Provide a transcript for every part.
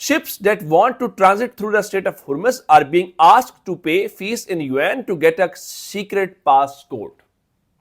ships that want to transit through the Strait of Hormuz are being asked to pay fees in yuan to get a secret passcode।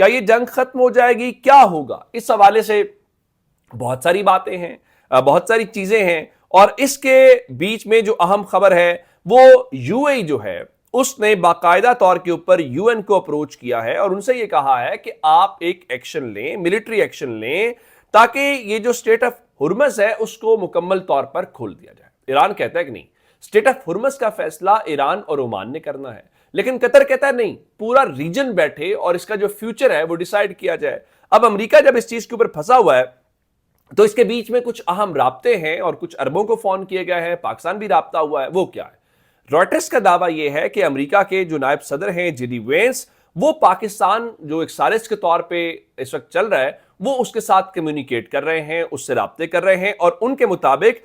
کیا یہ جنگ ختم ہو جائے گی؟ کیا ہوگا؟ اس حوالے سے بہت ساری باتیں ہیں، بہت ساری چیزیں ہیں، اور اس کے بیچ میں جو اہم خبر ہے وہ یو اے جو ہے اس نے باقاعدہ طور کے اوپر یو این کو اپروچ کیا ہے اور ان سے یہ کہا ہے کہ آپ ایک ایکشن لیں، ملٹری ایکشن لیں، تاکہ یہ جو اسٹریٹ آف ہرمز ہے اس کو مکمل طور پر کھول دیا جائے۔ ایران کہتا ہے کہ نہیں، اسٹریٹ آف ہرمز کا فیصلہ ایران اور عمان نے کرنا ہے، لیکن قطر کہتا ہے نہیں، پورا ریجن بیٹھے اور اس کا جو فیوچر ہے وہ ڈیسائیڈ کیا جائے۔ اب امریکہ جب اس چیز کے اوپر پھنسا ہوا ہے تو اس کے بیچ میں کچھ اہم رابطے ہیں اور کچھ اربوں کو فون کیے گئے ہیں، پاکستان بھی رابطہ ہوا ہے۔ وہ کیا ہے؟ رائٹرز کا دعویٰ یہ ہے کہ امریکہ کے جو نائب صدر ہیں جے ڈی وینس، وہ پاکستان جو ایک سازش کے طور پہ اس وقت چل رہا ہے وہ اس کے ساتھ کمیونیکیٹ کر رہے ہیں، اس سے رابطے کر رہے ہیں، اور ان کے مطابق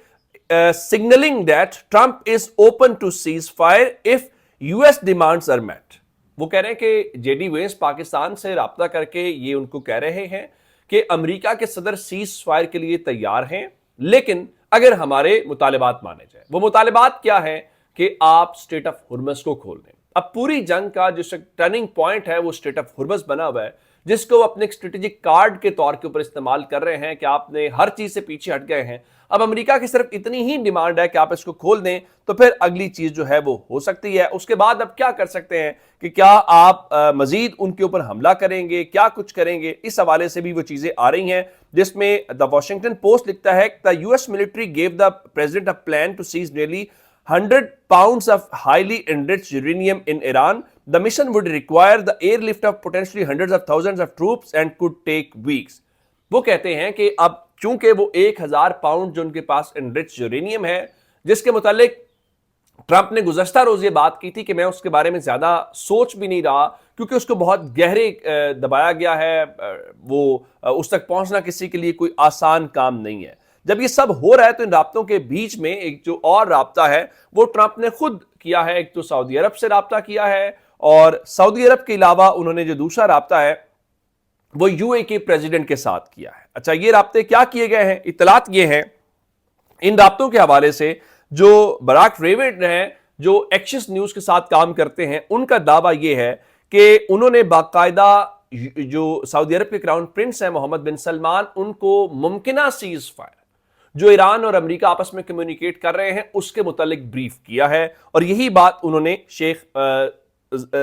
signalling that Trump is open to ceasefire if U S demands are met. وہ کہہ رہے ہیں کہ جے ڈی وینس پاکستان سے رابطہ کر کے یہ ان کو کہہ رہے ہیں کہ امریکہ کے صدر سیز فائر کے لیے تیار ہیں، لیکن اگر ہمارے مطالبات مانے جائیں۔ وہ مطالبات کیا ہیں؟ کہ آپ اسٹریٹ آف ہرمز کو کھول دیں۔ اب پوری جنگ کا جو ٹرننگ پوائنٹ ہے وہ اسٹریٹ آف ہرمز بنا ہوا ہے، جس کو وہ اپنے اسٹریٹجک کارڈ کے طور کے اوپر استعمال کر رہے ہیں کہ آپ نے ہر چیز سے پیچھے ہٹ گئے ہیں۔ اب امریکہ کی صرف اتنی ہی ڈیمانڈ ہے کہ آپ اس کو کھول دیں تو پھر اگلی چیز جو ہے وہ ہو سکتی ہے۔ اس کے بعد اب کیا کر سکتے ہیں کہ کیا آپ مزید ان کے اوپر حملہ کریں گے، کیا کچھ کریں گے؟ اس حوالے سے بھی وہ چیزیں آ رہی ہیں، جس میں دا واشنگٹن پوسٹ لکھتا ہے کہ U S military gave the president a plan to seize nearly 100 pounds of highly enriched uranium in Iran. The mission would require the airlift of potentially hundreds of thousands of troops and could take weeks. وہ کہتے ہیں کہ اب چونکہ وہ 1000 pound جو ان کے پاس enrich uranium ہے، جس کے متعلق ٹرمپ نے گزشتہ روز یہ بات کی تھی کہ میں اس کے بارے میں زیادہ سوچ بھی نہیں رہا کیونکہ اس کو بہت گہرے دبایا گیا ہے، وہ اس تک پہنچنا کسی کے لیے کوئی آسان کام نہیں ہے۔ جب یہ سب ہو رہا ہے تو ان رابطوں کے بیچ میں ایک جو اور رابطہ ہے وہ ٹرمپ نے خود کیا ہے۔ ایک تو سعودی عرب سے رابطہ کیا ہے، اور سعودی عرب کے علاوہ انہوں نے جو دوسرا رابطہ ہے وہ یو اے کے پریزیڈنٹ کے ساتھ کیا ہے۔ اچھا، یہ رابطے کیا کیے گئے ہیں؟ اطلاعات یہ ہیں ان رابطوں کے حوالے سے جو براک ریوڈ ہیں، جو ایکسس نیوز کے ساتھ کام کرتے ہیں، ان کا دعویٰ یہ ہے کہ انہوں نے باقاعدہ جو سعودی عرب کے کراؤن پرنس ہیں محمد بن سلمان، ان کو ممکنہ سیز فائر جو ایران اور امریکہ آپس میں کمیونیکیٹ کر رہے ہیں اس کے متعلق بریف کیا ہے، اور یہی بات انہوں نے شیخ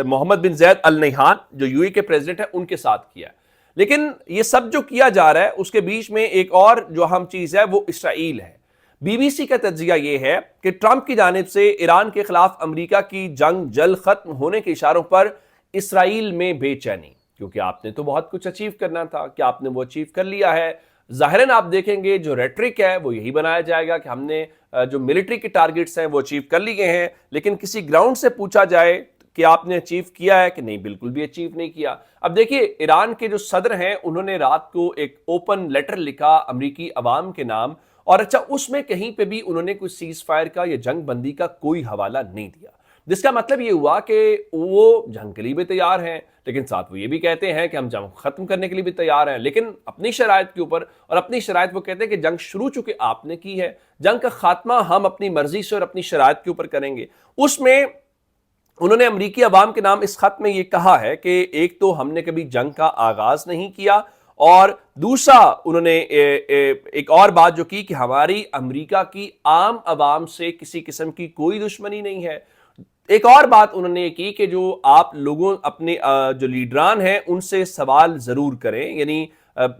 محمد بن زید ال نہیان جو یو اے کے پریزیڈنٹ ہیں ان کے ساتھ کیا ہے۔ لیکن یہ سب جو کیا جا رہا ہے اس کے بیچ میں ایک اور جو اہم چیز ہے وہ اسرائیل ہے۔ بی بی سی کا تجزیہ یہ ہے کہ ٹرمپ کی جانب سے ایران کے خلاف امریکہ کی جنگ جلد ختم ہونے کے اشاروں پر اسرائیل میں بے چینی، کیونکہ آپ نے تو بہت کچھ اچیو کرنا تھا، کہ آپ نے وہ اچیو کر لیا ہے۔ ظاہراً آپ دیکھیں گے جو ریٹرک ہے وہ یہی بنایا جائے گا کہ ہم نے جو ملٹری کے ٹارگٹس ہیں وہ اچیو کر لیے ہیں، لیکن کسی گراؤنڈ سے پوچھا جائے کہ آپ نے اچیو کیا ہے کہ نہیں، بالکل بھی اچیو نہیں کیا۔ اب دیکھیے ایران کے جو صدر ہیں انہوں نے رات کو ایک اوپن لیٹر لکھا امریکی عوام کے نام، اور اچھا اس میں کہیں پہ بھی انہوں نے کوئی سیز فائر کا یا جنگ بندی کا کوئی حوالہ نہیں دیا، جس کا مطلب یہ ہوا کہ وہ جنگ کے لیے بھی تیار ہیں، لیکن ساتھ وہ یہ بھی کہتے ہیں کہ ہم جنگ ختم کرنے کے لیے بھی تیار ہیں، لیکن اپنی شرائط کے اوپر، اور اپنی شرائط وہ کہتے ہیں کہ جنگ شروع چکے آپ نے کی ہے، جنگ کا خاتمہ ہم اپنی مرضی سے اور اپنی شرائط کے اوپر کریں گے۔ اس میں انہوں نے امریکی عوام کے نام اس خط میں یہ کہا ہے کہ ایک تو ہم نے کبھی جنگ کا آغاز نہیں کیا، اور دوسرا انہوں نے ایک اور بات جو کی کہ ہماری امریکہ کی عام عوام سے کسی قسم کی کوئی دشمنی نہیں ہے۔ ایک اور بات انہوں نے یہ کی کہ جو آپ لوگوں اپنے جو لیڈران ہیں ان سے سوال ضرور کریں، یعنی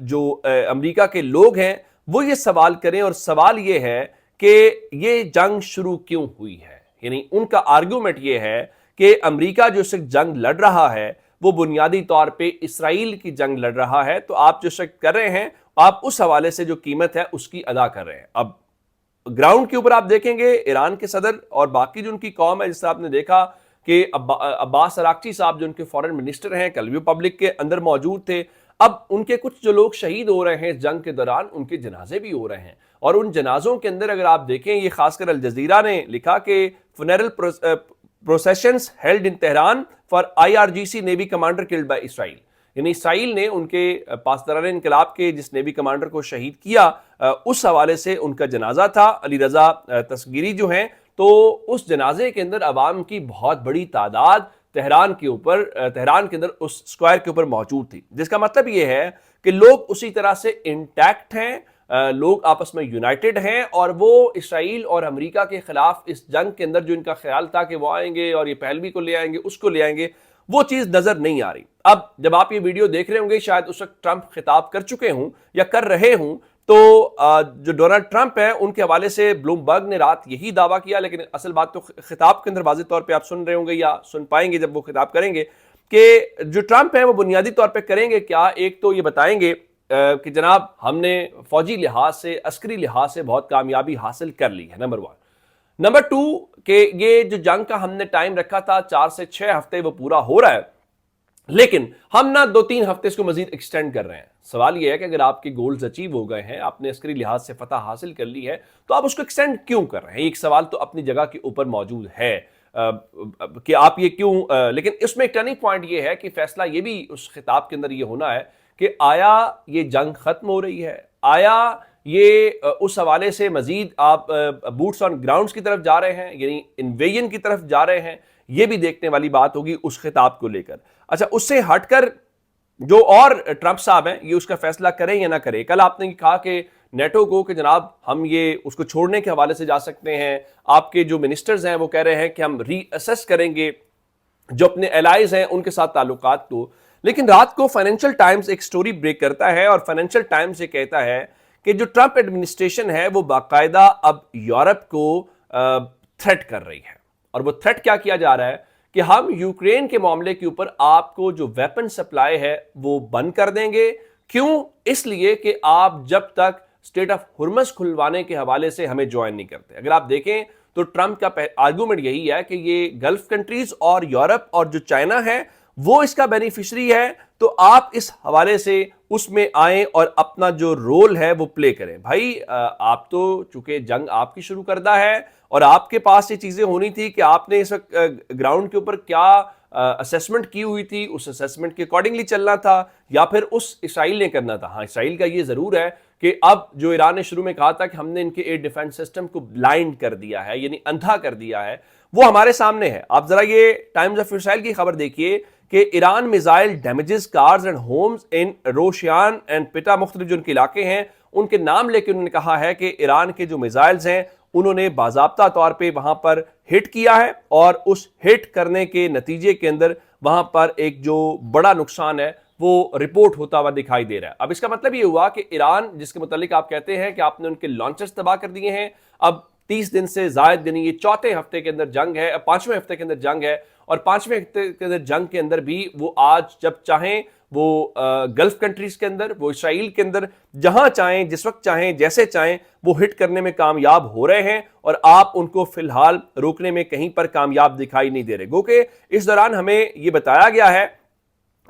جو امریکہ کے لوگ ہیں وہ یہ سوال کریں، اور سوال یہ ہے کہ یہ جنگ شروع کیوں ہوئی ہے۔ یعنی ان کا آرگومنٹ یہ ہے کہ امریکہ جو اس وقت جنگ لڑ رہا ہے وہ بنیادی طور پہ اسرائیل کی جنگ لڑ رہا ہے، تو آپ جو شک کر رہے ہیں آپ اس حوالے سے جو قیمت ہے اس کی ادا کر رہے ہیں۔ اب گراؤنڈ کے اوپر آپ دیکھیں گے ایران کے صدر اور باقی جو ان کی قوم ہے، جس طرح آپ نے دیکھا کہ عباس اراغچی صاحب جو ان کے فارن منسٹر ہیں کل بھی پبلک کے اندر موجود تھے، اب ان کے کچھ جو لوگ شہید ہو رہے ہیں اس جنگ کے دوران ان کے جنازے بھی ہو رہے ہیں، اور ان جنازوں کے اندر اگر آپ دیکھیں، یہ خاص کر الجزیرہ نے لکھا کہ فنرل processions held in Tehran for IRGC navy commander killed by اسرائیل، یعنی اسرائیل نے ان کے پاسداران انقلاب کے جس نیوی کمانڈر کو شہید کیا، اس حوالے سے ان کا جنازہ تھا۔ علی رضا تصغیری جو ہیں، تو اس جنازے کے اندر عوام کی بہت بڑی تعداد تہران کے اندر اس اسکوائر کے اوپر موجود تھی، جس کا مطلب یہ ہے کہ لوگ اسی طرح سے انٹیکٹ ہیں، لوگ آپس میں یونائٹڈ ہیں، اور وہ اسرائیل اور امریکہ کے خلاف اس جنگ کے اندر جو ان کا خیال تھا کہ وہ آئیں گے اور یہ پہلوی کو لے آئیں گے، اس کو لے آئیں گے، وہ چیز نظر نہیں آ رہی۔ اب جب آپ یہ ویڈیو دیکھ رہے ہوں گے شاید اس وقت ٹرمپ خطاب کر چکے ہوں یا کر رہے ہوں، تو جو ڈونلڈ ٹرمپ ہیں ان کے حوالے سے بلومبرگ نے رات یہی دعویٰ کیا، لیکن اصل بات تو خطاب کے اندر واضح طور پہ آپ سن رہے ہوں گے یا سن پائیں گے جب وہ خطاب کریں گے، کہ جو ٹرمپ ہیں وہ بنیادی طور پہ کریں گے کیا، ایک تو یہ بتائیں گے کہ جناب ہم نے فوجی لحاظ سے، عسکری لحاظ سے بہت کامیابی حاصل کر لی ہے، نمبر 1۔ نمبر 2 کہ یہ جو جنگ کا ہم نے ٹائم رکھا تھا 4 سے 6 ہفتے، وہ پورا ہو رہا ہے، لیکن ہم نہ 2-3 ہفتے اس کو مزید ایکسٹینڈ کر رہے ہیں۔ سوال یہ ہے کہ اگر آپ کے گولز اچیو ہو گئے ہیں، آپ نے عسکری لحاظ سے فتح حاصل کر لی ہے، تو آپ اس کو ایکسٹینڈ کیوں کر رہے ہیں؟ ایک سوال تو اپنی جگہ کے اوپر موجود ہے کہ آپ یہ کیوں، لیکن اس میں ایک ٹرننگ پوائنٹ یہ ہے کہ فیصلہ یہ بھی اس خطاب کے اندر یہ ہونا ہے کہ آیا یہ جنگ ختم ہو رہی ہے، آیا یہ اس حوالے سے مزید آپ بوٹس آن گراؤنڈز کی طرف جا رہے ہیں، یعنی انویژن کی طرف جا رہے ہیں، یہ بھی دیکھنے والی بات ہوگی اس خطاب کو لے کر۔ اچھا، اس سے ہٹ کر جو اور ٹرمپ صاحب ہیں یہ اس کا فیصلہ کریں یا نہ کریں۔ کل آپ نے کہا کہ نیٹو کو کہ جناب ہم یہ اس کو چھوڑنے کے حوالے سے جا سکتے ہیں، آپ کے جو منسٹرز ہیں وہ کہہ رہے ہیں کہ ہم ری اسیس کریں گے جو اپنے الائز ہیں ان کے ساتھ تعلقات کو، لیکن رات کو فائنینشل ٹائمز ایک سٹوری بریک کرتا ہے اور فائنینشل ٹائمز یہ کہتا ہے کہ جو ٹرمپ ایڈمنسٹریشن ہے وہ باقاعدہ اب یورپ کو تھریٹ کر رہی ہے، اور وہ تھریٹ کیا کیا جا رہا ہے کہ ہم یوکرین کے معاملے کے اوپر آپ کو جو ویپن سپلائی ہے وہ بند کر دیں گے۔ کیوں؟ اس لیے کہ آپ جب تک اسٹریٹ آف ہرمز کھلوانے کے حوالے سے ہمیں جوائن نہیں کرتے۔ اگر آپ دیکھیں تو ٹرمپ کا آرگومنٹ یہی ہے کہ یہ گلف کنٹریز اور یورپ اور جو چائنا ہے وہ اس کا بینیفیشری ہے، تو آپ اس حوالے سے اس میں آئیں اور اپنا جو رول ہے وہ پلے کریں۔ بھائی آپ تو چونکہ جنگ آپ کی شروع کردہ ہے اور آپ کے پاس یہ چیزیں ہونی تھی کہ آپ نے اس وقت گراؤنڈ کے اوپر کیا اسیسمنٹ کی ہوئی تھی، اس اسیسمنٹ کے اکارڈنگلی چلنا تھا یا پھر اس اسرائیل نے کرنا تھا۔ ہاں، اسرائیل کا یہ ضرور ہے کہ اب جو ایران نے شروع میں کہا تھا کہ ہم نے ان کے ایئر ڈیفنس سسٹم کو بلائنڈ کر دیا ہے، یعنی اندھا کر دیا ہے، وہ ہمارے سامنے ہے۔ آپ ذرا یہ ٹائمز آف اسرائیل کی خبر دیکھیے کہ Iran missile damages cars and homes in Rishon and Petah, مختلف جو ان کے علاقے ہیں ان کے نام لے کے انہوں نے کہا ہے کہ ایران کے جو میزائلز ہیں انہوں نے باضابطہ طور پہ وہاں پر ہٹ کیا ہے، اور اس ہٹ کرنے کے نتیجے کے اندر وہاں پر ایک جو بڑا نقصان ہے وہ رپورٹ ہوتا ہوا دکھائی دے رہا ہے۔ اب اس کا مطلب یہ ہوا کہ ایران جس کے متعلق آپ کہتے ہیں کہ آپ نے ان کے لانچرز تباہ کر دیے ہیں، اب 30 دن سے زائد، یعنی یہ 4تھے ہفتے کے اندر جنگ ہے، 5ویں ہفتے کے اندر جنگ ہے، اور 5ویں ہفتے کے اندر جنگ کے اندر بھی وہ آج جب چاہیں وہ گلف کنٹریز کے اندر، وہ اسرائیل کے اندر، جہاں چاہیں، جس وقت چاہیں، جیسے چاہیں وہ ہٹ کرنے میں کامیاب ہو رہے ہیں، اور آپ ان کو فی الحال روکنے میں کہیں پر کامیاب دکھائی نہیں دے رہے۔ گو کہ اس دوران ہمیں یہ بتایا گیا ہے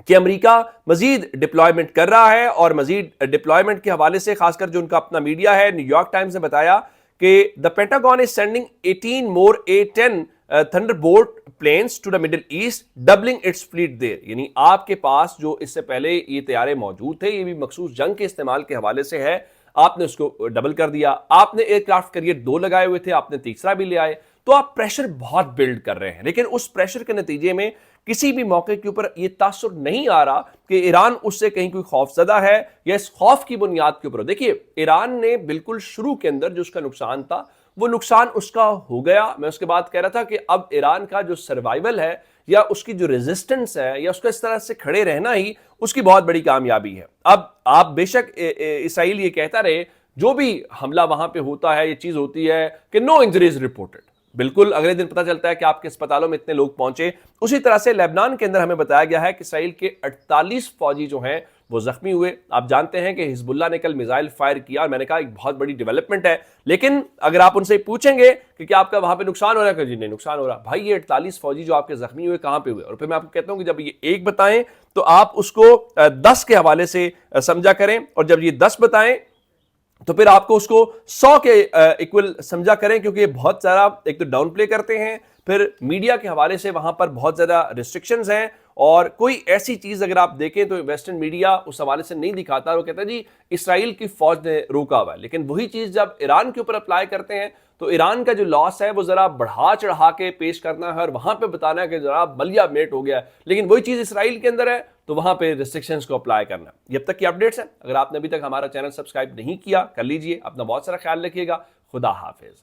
کہ امریکہ مزید ڈپلائمنٹ کر رہا ہے، اور مزید ڈپلائمنٹ کے حوالے سے خاص کر جو ان کا اپنا میڈیا ہے، نیو یارک ٹائمز نے بتایا کہ the Pentagon is sending 18 more A-10 Thunderbolt planes to the Middle East, doubling its fleet there۔ یعنی آپ کے پاس جو اس سے پہلے یہ طیارے موجود تھے، یہ بھی مخصوص جنگ کے استعمال کے حوالے سے ہے، آپ نے اس کو ڈبل کر دیا۔ آپ نے ایئر کرافٹ کیریئر 2 لگائے ہوئے تھے، آپ نے تیسرا بھی لے آئے، تو آپ پریشر بہت بلڈ کر رہے ہیں، لیکن اس پریشر کے نتیجے میں کسی بھی موقع کے اوپر یہ تاثر نہیں آ رہا کہ ایران اس سے کہیں کوئی خوف زدہ ہے، یا اس خوف کی بنیاد کے اوپر۔ دیکھیے ایران نے بالکل شروع کے اندر جو اس کا نقصان تھا وہ نقصان اس کا ہو گیا۔ میں اس کے بعد کہہ رہا تھا کہ اب ایران کا جو سروائیول ہے یا اس کی جو ریزسٹنس ہے یا اس کا اس طرح سے کھڑے رہنا ہی اس کی بہت بڑی کامیابی ہے۔ اب آپ بے شک اسرائیل یہ کہتا رہے جو بھی حملہ وہاں پہ ہوتا ہے، یہ چیز ہوتی ہے کہ نو انجریز رپورٹڈ، بالکل اگلے دن پتہ چلتا ہے کہ آپ کے اسپتالوں میں اتنے لوگ پہنچے۔ اسی طرح سے لیبنان کے اندر ہمیں بتایا گیا ہے کہ اسرائیل کے 48 فوجی جو ہیں وہ زخمی ہوئے۔ آپ جانتے ہیں کہ حزب اللہ نے کل میزائل فائر کیا، اور میں نے کہا ایک بہت بڑی ڈیولپمنٹ ہے، لیکن اگر آپ ان سے پوچھیں گے کہ کیا آپ کا وہاں پہ نقصان ہو رہا ہے کہ جی نہیں نقصان ہو رہا، بھائی یہ 48 فوجی جو آپ کے زخمی ہوئے کہاں پہ ہوئے؟ اور پھر میں آپ کو کہتا ہوں کہ جب یہ ایک بتائیں تو آپ اس کو 10 کے حوالے سے سمجھا کریں، اور جب یہ 10 بتائیں تو پھر آپ کو اس کو 100 کے ایکول سمجھا کریں، کیونکہ یہ بہت زیادہ ایک تو ڈاؤن پلے کرتے ہیں، پھر میڈیا کے حوالے سے وہاں پر بہت زیادہ ریسٹرکشنز ہیں، اور کوئی ایسی چیز اگر آپ دیکھیں تو ویسٹرن میڈیا اس حوالے سے نہیں دکھاتا، وہ کہتا ہے جی اسرائیل کی فوج نے روکا ہوا ہے، لیکن وہی چیز جب ایران کے اوپر اپلائی کرتے ہیں تو ایران کا جو لاس ہے وہ ذرا بڑھا چڑھا کے پیش کرنا ہے اور وہاں پہ بتانا ہے کہ ذرا ملیا میٹ ہو گیا ہے، لیکن وہی چیز اسرائیل کے اندر ہے تو وہاں پہ ریسٹرکشنز کو اپلائی کرنا. یہ اب تک کی اپڈیٹس ہیں. اگر آپ نے ابھی تک ہمارا چینل سبسکرائب نہیں کیا کر لیجئے. اپنا بہت سارا خیال رکھیے گا. خدا حافظ.